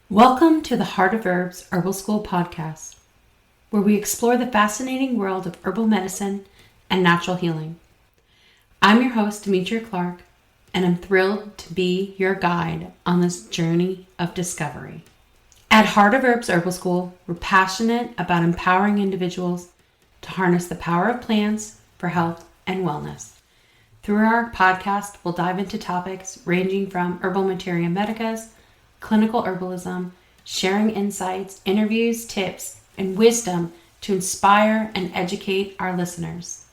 Welcome to the Heart of Herbs Herbal School podcast, where we explore the fascinating world of herbal medicine and natural healing. I'm your host, Demetria Clark, and I'm thrilled to be your guide on this journey of discovery. At Heart of Herbs Herbal School, we're passionate about empowering individuals to harness the power of plants for health and wellness. Through our podcast, we'll dive into topics ranging from herbal materia medicas, clinical herbalism, sharing insights, interviews, tips, and wisdom to inspire and educate our listeners.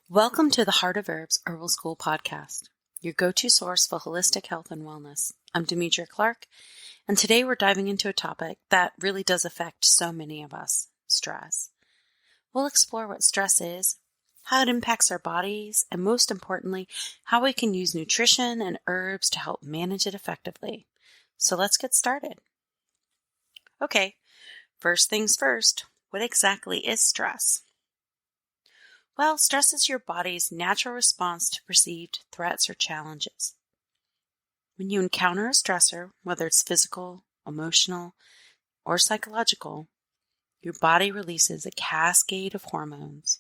Welcome to the Heart of Herbs Herbal School podcast, your go-to source for holistic health and wellness. I'm Demetria Clark, and today we're diving into a topic that really does affect so many of us, stress. We'll explore what stress is, how it impacts our bodies, and most importantly, how we can use nutrition and herbs to help manage it effectively. So let's get started. Okay, first things first, what exactly is stress? Well, stress is your body's natural response to perceived threats or challenges. When you encounter a stressor, whether it's physical, emotional, or psychological, your body releases a cascade of hormones,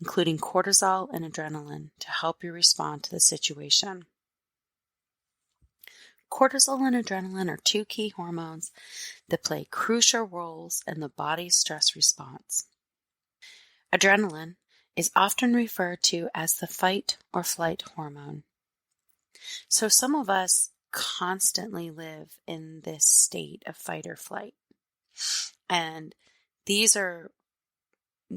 including cortisol and adrenaline, to help you respond to the situation. Cortisol and adrenaline are two key hormones that play crucial roles in the body's stress response. Adrenaline is often referred to as the fight or flight hormone. So some of us constantly live in this state of fight or flight. And these are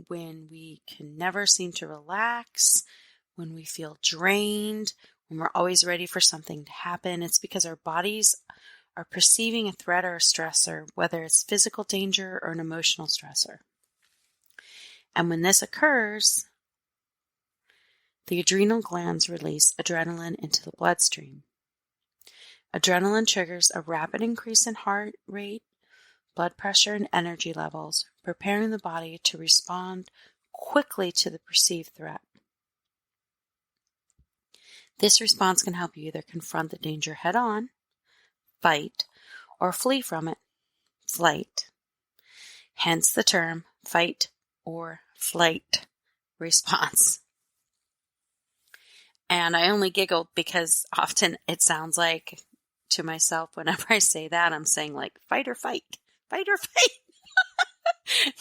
when we can never seem to relax, when we feel drained, when we're always ready for something to happen. It's because our bodies are perceiving a threat or a stressor, whether it's physical danger or an emotional stressor. And when this occurs, the adrenal glands release adrenaline into the bloodstream. Adrenaline triggers a rapid increase in heart rate, blood pressure, and energy levels, preparing the body to respond quickly to the perceived threat. This response can help you either confront the danger head-on, fight, or flee from it, flight. Hence the term fight or flight response. And I only giggled because often it sounds like to myself whenever I say that, I'm saying like fight or fight, fight or fight.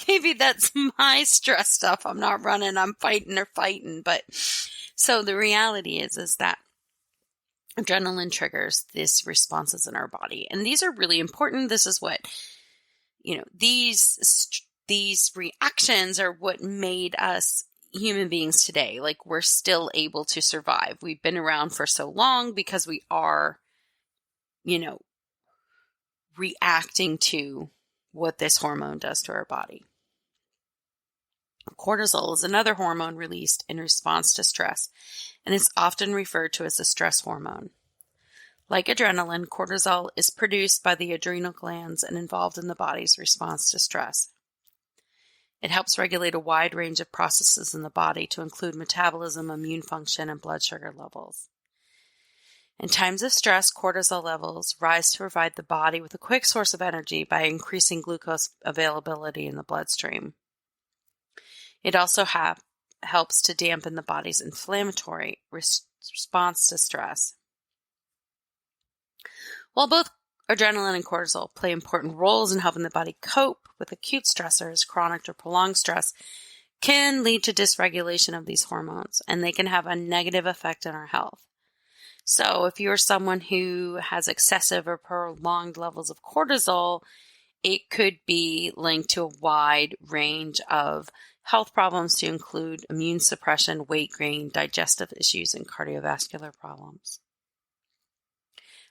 Maybe that's my stress stuff. I'm not running, I'm fighting or fighting. But so the reality is that adrenaline triggers these responses in our body. And these are really important. This is what, these reactions are what made us human beings today. Like, we're still able to survive. We've been around for so long because we are, reacting to what this hormone does to our body. Cortisol is another hormone released in response to stress, and it's often referred to as a stress hormone. Like adrenaline, cortisol is produced by the adrenal glands and involved in the body's response to stress. It helps regulate a wide range of processes in the body to include metabolism, immune function, and blood sugar levels. In times of stress, cortisol levels rise to provide the body with a quick source of energy by increasing glucose availability in the bloodstream. It also helps to dampen the body's inflammatory response to stress. While both adrenaline and cortisol play important roles in helping the body cope with acute stressors, chronic or prolonged stress can lead to dysregulation of these hormones, and they can have a negative effect on our health. So if you're someone who has excessive or prolonged levels of cortisol, it could be linked to a wide range of health problems to include immune suppression, weight gain, digestive issues, and cardiovascular problems.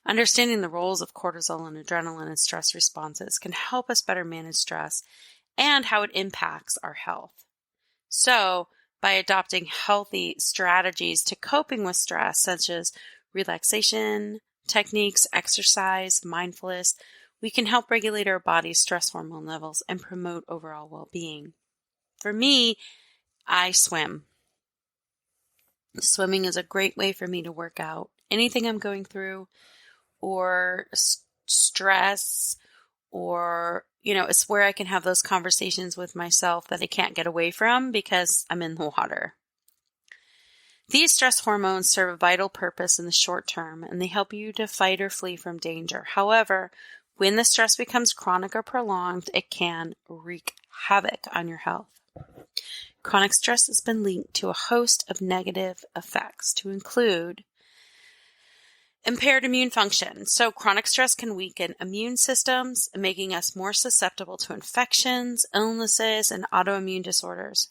Understanding the roles of cortisol and adrenaline in stress responses can help us better manage stress and how it impacts our health. So, by adopting healthy strategies to coping with stress, such as relaxation techniques, exercise, mindfulness, we can help regulate our body's stress hormone levels and promote overall well-being. For me, I swim. Swimming is a great way for me to work out anything I'm going through, or stress, or, it's where I can have those conversations with myself that I can't get away from because I'm in the water. These stress hormones serve a vital purpose in the short term, and they help you to fight or flee from danger. However, when the stress becomes chronic or prolonged, it can wreak havoc on your health. Chronic stress has been linked to a host of negative effects, to include impaired immune function. So chronic stress can weaken immune systems, making us more susceptible to infections, illnesses, and autoimmune disorders.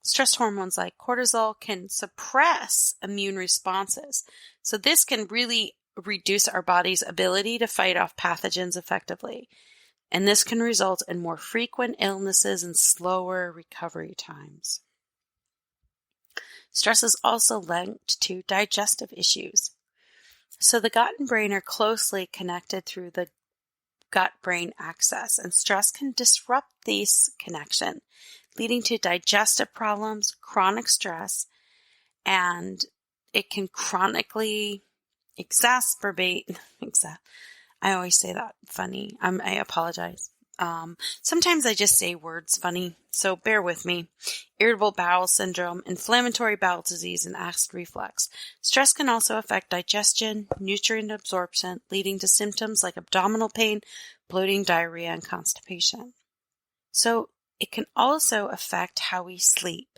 Stress hormones like cortisol can suppress immune responses. So this can really reduce our body's ability to fight off pathogens effectively. And this can result in more frequent illnesses and slower recovery times. Stress is also linked to digestive issues. So the gut and brain are closely connected through the gut-brain axis, and stress can disrupt this connection, leading to digestive problems, chronic stress, and it can chronically exacerbate. I always say that funny. I apologize. Sometimes I just say words funny, so bear with me. Irritable bowel syndrome, inflammatory bowel disease, and acid reflux. Stress can also affect digestion, nutrient absorption, leading to symptoms like abdominal pain, bloating, diarrhea, and constipation. So it can also affect how we sleep.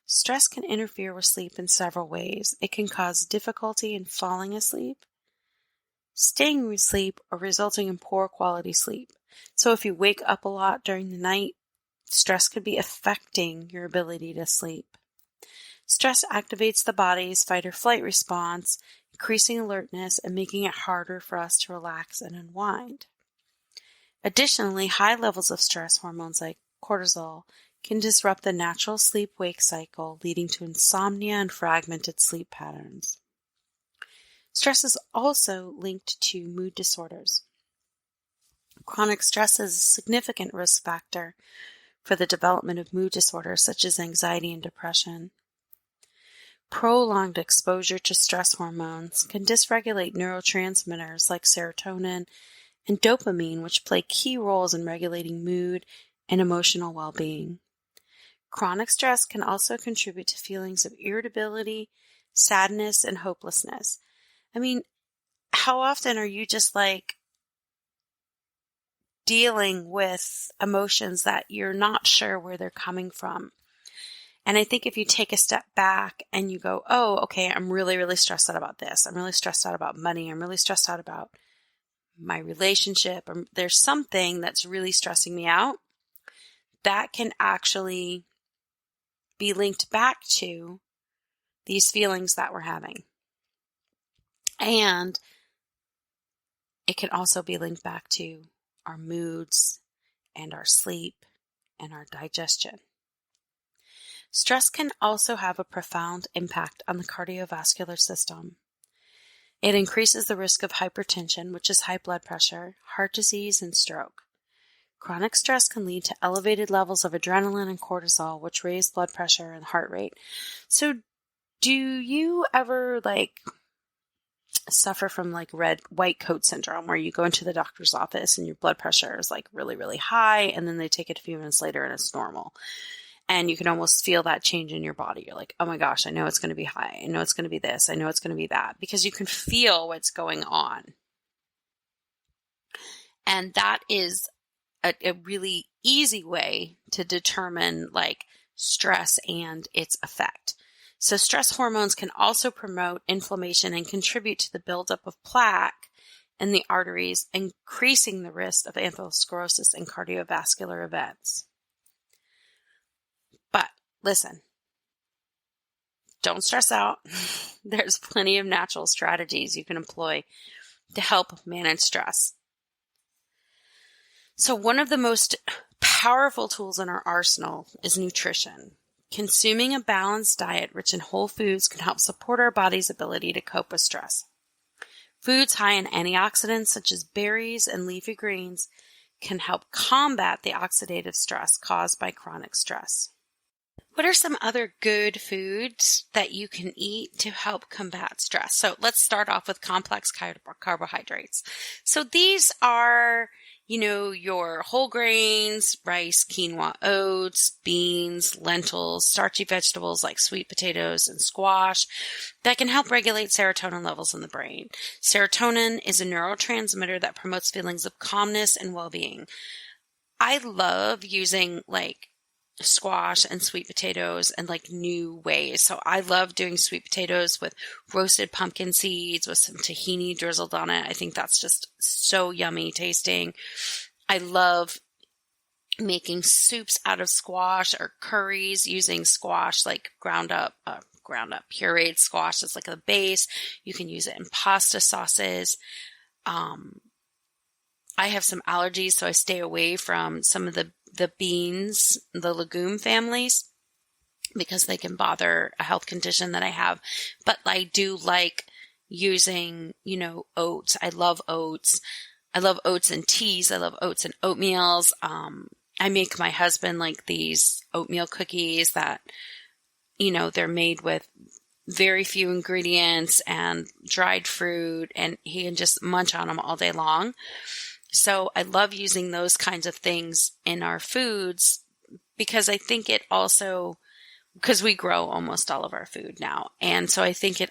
Stress can interfere with sleep in several ways. It can cause difficulty in falling asleep, staying asleep, or resulting in poor quality sleep. So if you wake up a lot during the night, stress could be affecting your ability to sleep. Stress activates the body's fight or flight response, increasing alertness and making it harder for us to relax and unwind. Additionally, high levels of stress hormones like cortisol can disrupt the natural sleep-wake cycle, leading to insomnia and fragmented sleep patterns. Stress is also linked to mood disorders. Chronic stress is a significant risk factor for the development of mood disorders such as anxiety and depression. Prolonged exposure to stress hormones can dysregulate neurotransmitters like serotonin and dopamine, which play key roles in regulating mood and emotional well-being. Chronic stress can also contribute to feelings of irritability, sadness, and hopelessness. I mean, how often are you just dealing with emotions that you're not sure where they're coming from? And I think if you take a step back and you go, oh, okay, I'm really, really stressed out about this. I'm really stressed out about money. I'm really stressed out about my relationship. Or there's something that's really stressing me out. That can actually be linked back to these feelings that we're having. And it can also be linked back to our moods and our sleep and our digestion. Stress can also have a profound impact on the cardiovascular system. It increases the risk of hypertension, which is high blood pressure, heart disease, and stroke. Chronic stress can lead to elevated levels of adrenaline and cortisol, which raise blood pressure and heart rate. So do you ever suffer from white coat syndrome, where you go into the doctor's office and your blood pressure is really, really high, and then they take it a few minutes later and it's normal? And you can almost feel that change in your body. You're like, oh my gosh, I know it's going to be high. I know it's going to be this. I know it's going to be that, because you can feel what's going on. And that is a really easy way to determine stress and its effect. So stress hormones can also promote inflammation and contribute to the buildup of plaque in the arteries, increasing the risk of atherosclerosis and cardiovascular events. But listen, don't stress out. There's plenty of natural strategies you can employ to help manage stress. So one of the most powerful tools in our arsenal is nutrition. Consuming a balanced diet rich in whole foods can help support our body's ability to cope with stress. Foods high in antioxidants such as berries and leafy greens can help combat the oxidative stress caused by chronic stress. What are some other good foods that you can eat to help combat stress? So let's start off with complex carbohydrates. So these are, your whole grains, rice, quinoa, oats, beans, lentils, starchy vegetables like sweet potatoes and squash that can help regulate serotonin levels in the brain. Serotonin is a neurotransmitter that promotes feelings of calmness and well-being. I love using squash and sweet potatoes and new ways. So I love doing sweet potatoes with roasted pumpkin seeds with some tahini drizzled on it. I think that's just so yummy tasting. I love making soups out of squash or curries using squash, ground up pureed squash as a base. You can use it in pasta sauces. I have some allergies, so I stay away from some of the beans, the legume families, because they can bother a health condition that I have. But I do like using, oats. I love oats. I love oats in teas. I love oats in oatmeals. I make my husband these oatmeal cookies that, they're made with very few ingredients and dried fruit, and he can just munch on them all day long. So I love using those kinds of things in our foods because I think it also, because we grow almost all of our food now. And so I think it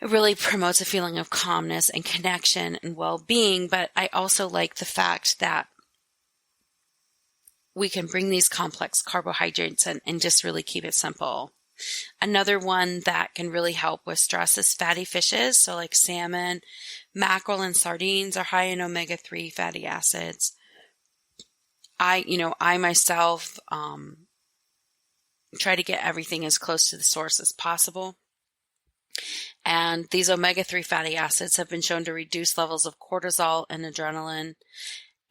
really promotes a feeling of calmness and connection and well-being. But I also like the fact that we can bring these complex carbohydrates and just really keep it simple. Another one that can really help with stress is fatty fishes. So salmon, mackerel, and sardines are high in omega-3 fatty acids. I myself try to get everything as close to the source as possible. And these omega-3 fatty acids have been shown to reduce levels of cortisol and adrenaline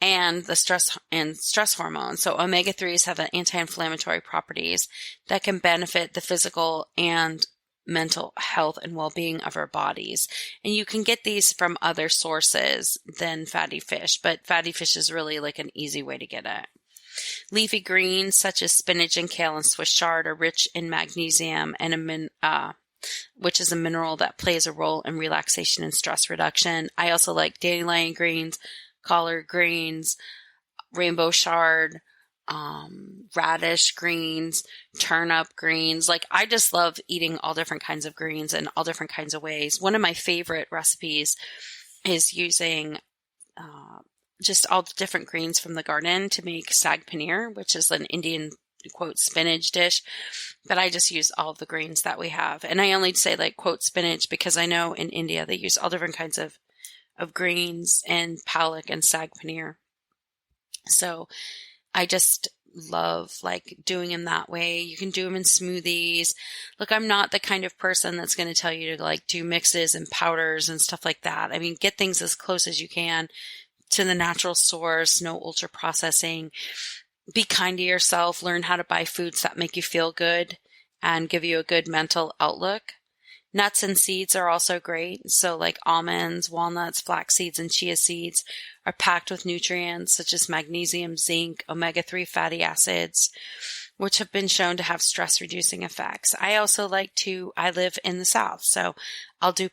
and the stress hormones. So omega-3s have anti-inflammatory properties that can benefit the physical and mental health and well-being of our bodies. And you can get these from other sources than fatty fish, but fatty fish is really an easy way to get it. Leafy greens such as spinach and kale and Swiss chard are rich in magnesium and which is a mineral that plays a role in relaxation and stress reduction. I also like dandelion greens, collard greens, rainbow chard, radish greens, turnip greens. I just love eating all different kinds of greens in all different kinds of ways. One of my favorite recipes is using just all the different greens from the garden to make sag paneer, which is an Indian quote spinach dish. But I just use all of the greens that we have. And I only say quote spinach because I know in India they use all different kinds of greens and palak and sag paneer. So I just love doing them that way. You can do them in smoothies. Look, I'm not the kind of person that's going to tell you to do mixes and powders and stuff like that. I mean, get things as close as you can to the natural source, no ultra processing. Be kind to yourself. Learn how to buy foods that make you feel good and give you a good mental outlook. Nuts and seeds are also great. So almonds, walnuts, flax seeds, and chia seeds are packed with nutrients such as magnesium, zinc, omega-3 fatty acids, which have been shown to have stress-reducing effects. I also I live in the South, so I'll do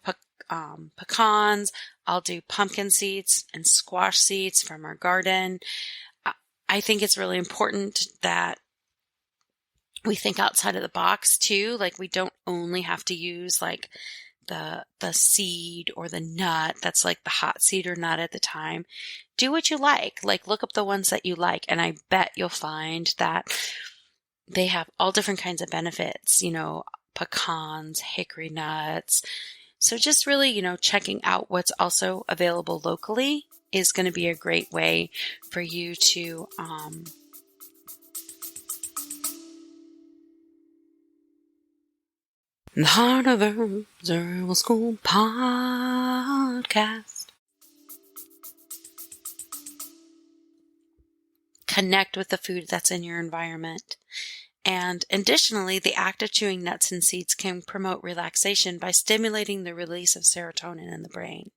pecans, I'll do pumpkin seeds and squash seeds from our garden. I think it's really important that we think outside of the box too. We don't only have to use the seed or the nut that's the hot seed or nut at the time. Do what you like. Look up the ones that you like, and I bet you'll find that they have all different kinds of benefits, pecans, hickory nuts. So just really, checking out what's also available locally is going to be a great way for you to The Heart of Herbs Herbal School Podcast. Connect with the food that's in your environment. And additionally, the act of chewing nuts and seeds can promote relaxation by stimulating the release of serotonin in the brain.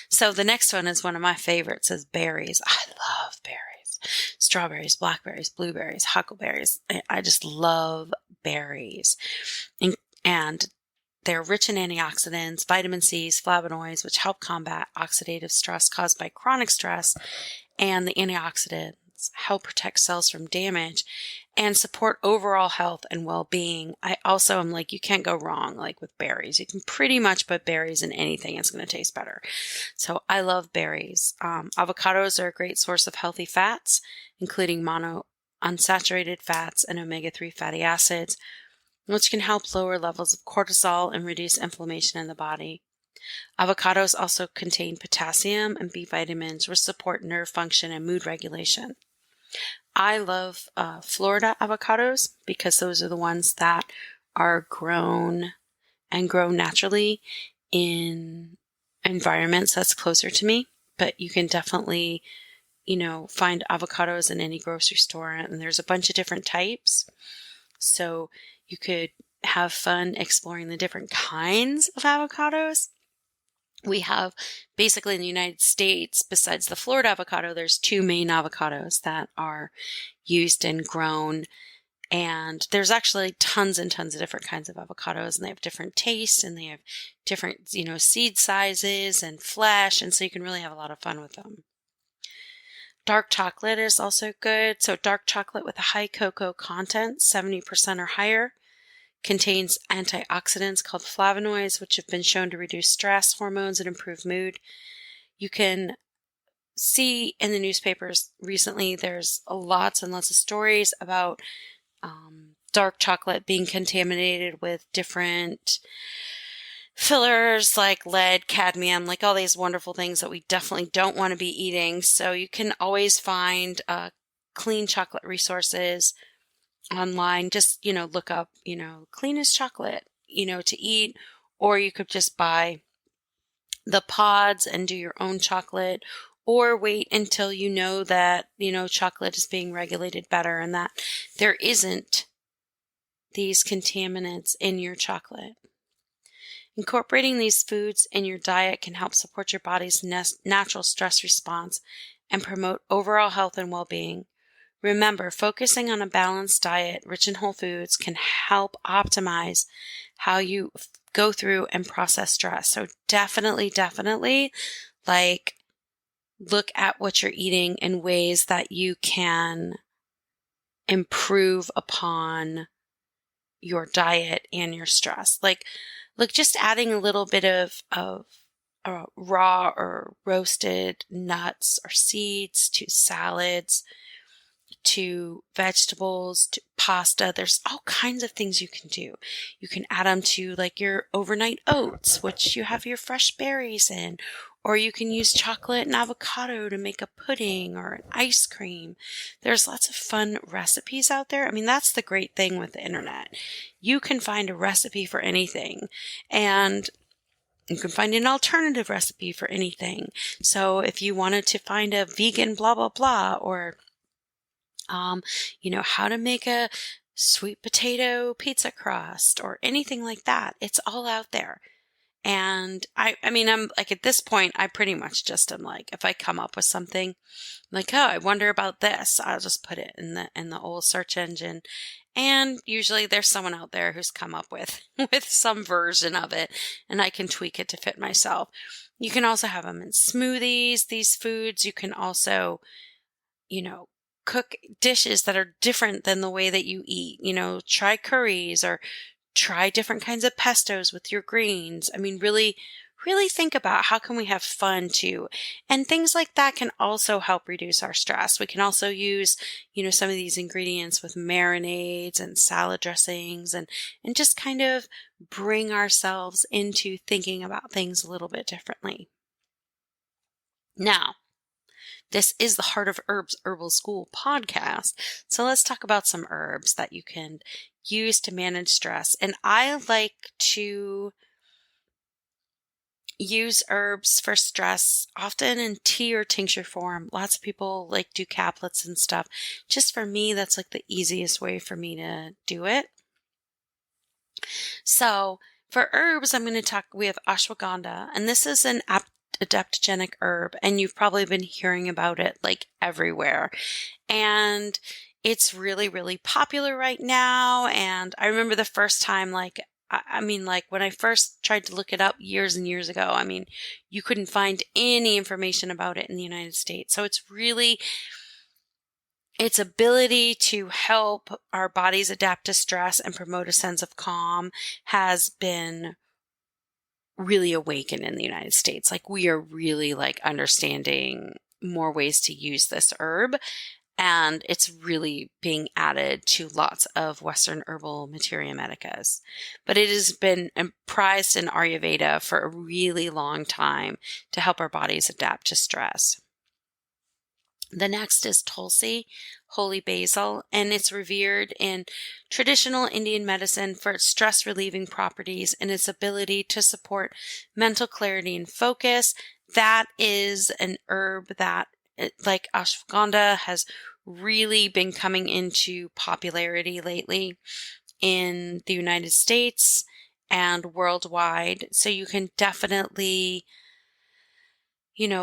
So the next one is one of my favorites, is berries. I love berries. Strawberries, blackberries, blueberries, huckleberries. I just love berries. And they're rich in antioxidants, vitamin C's, flavonoids, which help combat oxidative stress caused by chronic stress, and the antioxidants help protect cells from damage and support overall health and well-being. I also am like, you can't go wrong like with berries. You can pretty much put berries in anything. It's going to taste better. So I love berries. Avocados are a great source of healthy fats, including monounsaturated fats and omega-3 fatty acids, which can help lower levels of cortisol and reduce inflammation in the body. Avocados also contain potassium and B vitamins, which support nerve function and mood regulation. I love Florida avocados because those are the ones that are grown and grow naturally in environments that's closer to me. But you can definitely, find avocados in any grocery store, and there's a bunch of different types. So you could have fun exploring the different kinds of avocados. We have basically in the United States, besides the Florida avocado, there's 2 main avocados that are used and grown. And there's actually tons and tons of different kinds of avocados, and they have different tastes, and they have different, seed sizes and flesh. And so you can really have a lot of fun with them. Dark chocolate is also good. So dark chocolate with a high cocoa content, 70% or higher, contains antioxidants called flavonoids, which have been shown to reduce stress hormones and improve mood. You can see in the newspapers recently, there's lots and lots of stories about dark chocolate being contaminated with different fillers like lead, cadmium, like all these wonderful things that we definitely don't want to be eating. So you can always find clean chocolate resources online. Just, look up, cleanest chocolate, to eat, or you could just buy the pods and do your own chocolate, or wait until you know that, chocolate is being regulated better and that there isn't these contaminants in your chocolate. Incorporating these foods in your diet can help support your body's natural stress response and promote overall health and well-being. Remember, focusing on a balanced diet rich in whole foods can help optimize how you go through and process stress. So definitely, look at what you're eating in ways that you can improve upon your diet and your stress. Look, just adding a little bit of raw or roasted nuts or seeds to salads, to vegetables, to pasta. There's all kinds of things you can do. You can add them to your overnight oats, which you have your fresh berries in, or you can use chocolate and avocado to make a pudding or an ice cream. There's lots of fun recipes out there. I mean, that's the great thing with the internet. You can find a recipe for anything, and you can find an alternative recipe for anything. So if you wanted to find a vegan blah, blah, blah, or how to make a sweet potato pizza crust or anything like that. It's all out there. And I'm at this point, I pretty much just am if I come up with something I wonder about this, I'll just put it in the old search engine. And usually there's someone out there who's come up with some version of it, and I can tweak it to fit myself. You can also have them in smoothies, these foods. You can also, cook dishes that are different than the way that you eat. Try curries or try different kinds of pestos with your greens. I mean, really, really think about how can we have fun too. And things like that can also help reduce our stress. We can also use, some of these ingredients with marinades and salad dressings and just kind of bring ourselves into thinking about things a little bit differently. Now, this is the Heart of Herbs Herbal School podcast. So let's talk about some herbs that you can use to manage stress. And I like to use herbs for stress often in tea or tincture form. Lots of people do caplets and stuff. Just for me, that's the easiest way for me to do it. So for herbs, we have ashwagandha, and this is an adaptogenic herb, and you've probably been hearing about it everywhere. And it's really, really popular right now. And I remember the first time I mean, like when I first tried to look it up years and years ago, I mean, you couldn't find any information about it in the United States. So it's really its ability to help our bodies adapt to stress and promote a sense of calm has been really awakened in the United States. Like we are really like understanding more ways to use this herb, and it's really being added to lots of Western herbal materia medicas. But it has been prized in Ayurveda for a really long time to help our bodies adapt to stress. The next is Tulsi, holy basil, and it's revered in traditional Indian medicine for its stress-relieving properties and its ability to support mental clarity and focus. That is an herb that, like ashwagandha, has really been coming into popularity lately in the United States and worldwide. So you can definitely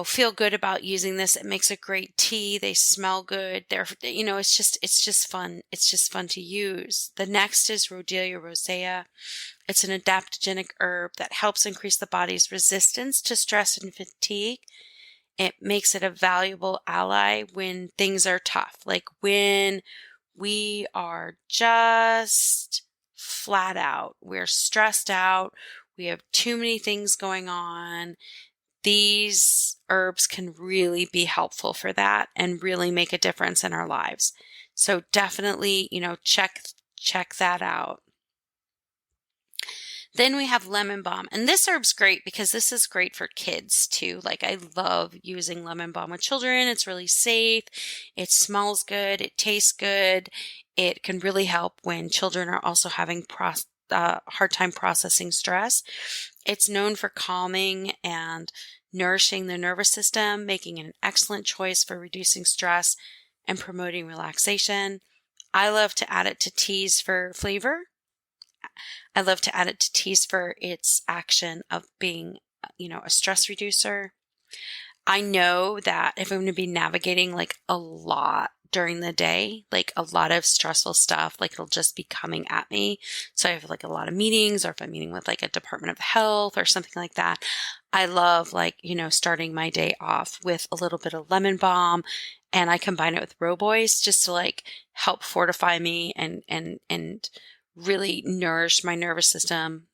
feel good about using this. It makes a great tea. They smell good. It's just fun. It's just fun to use. The next is Rhodelia rosea. It's an adaptogenic herb that helps increase the body's resistance to stress and fatigue. It makes it a valuable ally when things are tough, like when we are just flat out. We're stressed out. We have too many things going on. These herbs can really be helpful for that and really make a difference in our lives. So definitely, check that out. Then we have lemon balm, and this herb's great because this is great for kids too. Like I love using lemon balm with children. It's really safe. It smells good. It tastes good. It can really help when children are also having hard time processing stress. It's known for calming and nourishing the nervous system, making it an excellent choice for reducing stress and promoting relaxation. I love to add it to teas for flavor. I love to add it to teas for its action of being, a stress reducer. I know that if I'm going to be navigating like a lot during the day, like a lot of stressful stuff, like it'll just be coming at me. So I have like a lot of meetings, or if I'm meeting with like a Department of Health or something like that, I love starting my day off with a little bit of lemon balm, and I combine it with robois just to like help fortify me and really nourish my nervous system.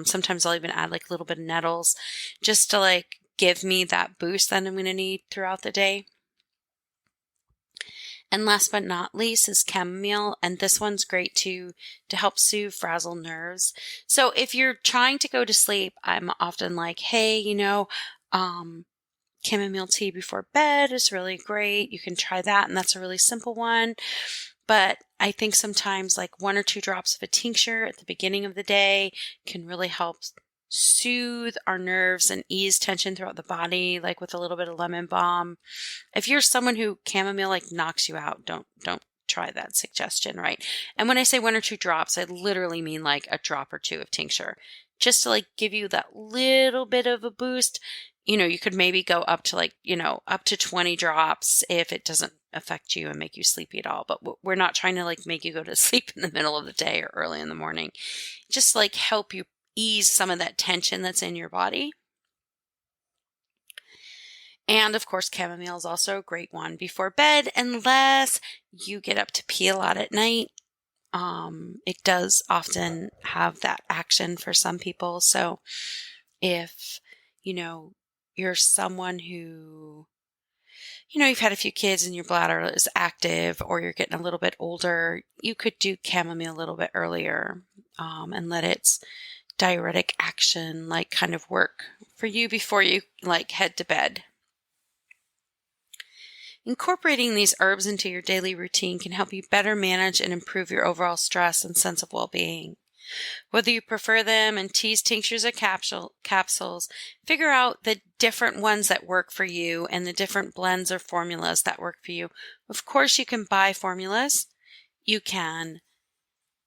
Sometimes I'll even add like a little bit of nettles just to like give me that boost that I'm going to need throughout the day. And last but not least is chamomile, and this one's great to help soothe frazzled nerves. So if you're trying to go to sleep, I'm often like, hey, chamomile tea before bed is really great. You can try that, and that's a really simple one. But I think sometimes like 1 or 2 drops of a tincture at the beginning of the day can really help soothe our nerves and ease tension throughout the body, like with a little bit of lemon balm. If you're someone who chamomile like knocks you out, don't try that suggestion, right? And when I say 1 or 2 drops, I literally mean like a drop or 2 of tincture, just to like give you that little bit of a boost. You could maybe go up to up to 20 drops if it doesn't affect you and make you sleepy at all. But we're not trying to like make you go to sleep in the middle of the day or early in the morning. Just like help you ease some of that tension that's in your body. And of course, chamomile is also a great one before bed, unless you get up to pee a lot at night. It does often have that action for some people. So if, you're someone who, you've had a few kids and your bladder is active, or you're getting a little bit older, you could do chamomile a little bit earlier and let its diuretic action like kind of work for you before you like head to bed. Incorporating these herbs into your daily routine can help you better manage and improve your overall stress and sense of well-being. Whether you prefer them in teas, tinctures, or capsules, figure out the different ones that work for you and the different blends or formulas that work for you. Of course, you can buy formulas. You can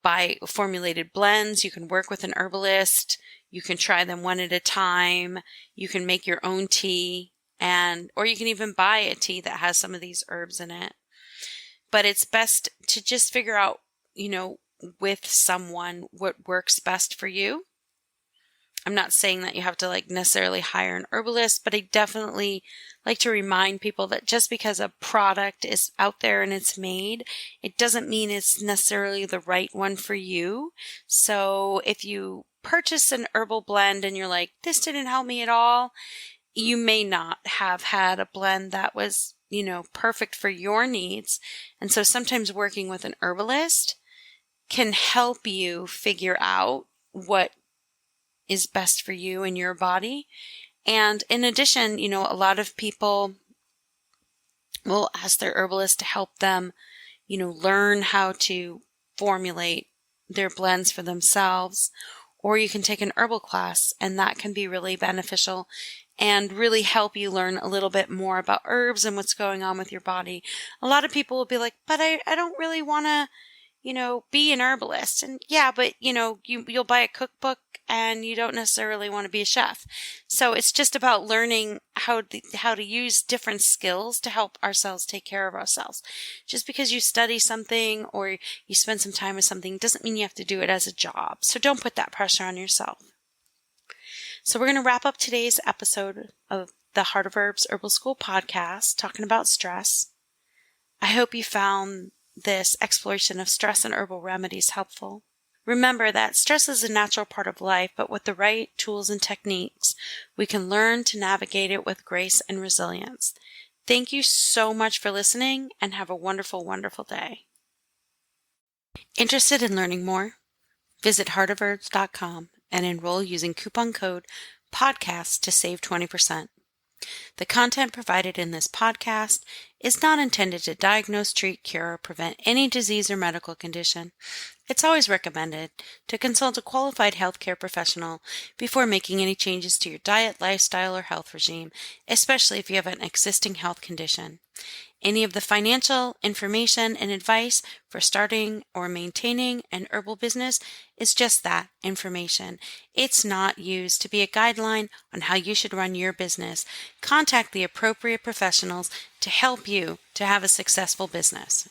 buy formulated blends. You can work with an herbalist. You can try them one at a time. You can make your own tea, or you can even buy a tea that has some of these herbs in it. But it's best to just figure out, with someone what works best for you. I'm not saying that you have to necessarily hire an herbalist, but I definitely like to remind people that just because a product is out there and it's made, it doesn't mean it's necessarily the right one for you. So if you purchase an herbal blend and you're like, this didn't help me at all, you may not have had a blend that was, perfect for your needs. And so sometimes working with an herbalist can help you figure out what is best for you and your body. And in addition, a lot of people will ask their herbalist to help them, learn how to formulate their blends for themselves. Or you can take an herbal class, and that can be really beneficial and really help you learn a little bit more about herbs and what's going on with your body. A lot of people will be like, but I don't really want to, be an herbalist. And yeah, but you'll buy a cookbook and you don't necessarily want to be a chef. So it's just about learning how to use different skills to help ourselves take care of ourselves. Just because you study something or you spend some time with something doesn't mean you have to do it as a job. So don't put that pressure on yourself. So we're going to wrap up today's episode of the Heart of Herbs Herbal School podcast talking about stress. I hope you found this exploration of stress and herbal remedies helpful. Remember that stress is a natural part of life, but with the right tools and techniques, we can learn to navigate it with grace and resilience. Thank you so much for listening, and have a wonderful, wonderful day. Interested in learning more? Visit heartofherbs.com and enroll using coupon code PODCAST to save 20%. The content provided in this podcast is not intended to diagnose, treat, cure, or prevent any disease or medical condition. It's always recommended to consult a qualified healthcare professional before making any changes to your diet, lifestyle, or health regime, especially if you have an existing health condition. Any of the financial information and advice for starting or maintaining an herbal business is just that, information. It's not used to be a guideline on how you should run your business. Contact the appropriate professionals to help you to have a successful business.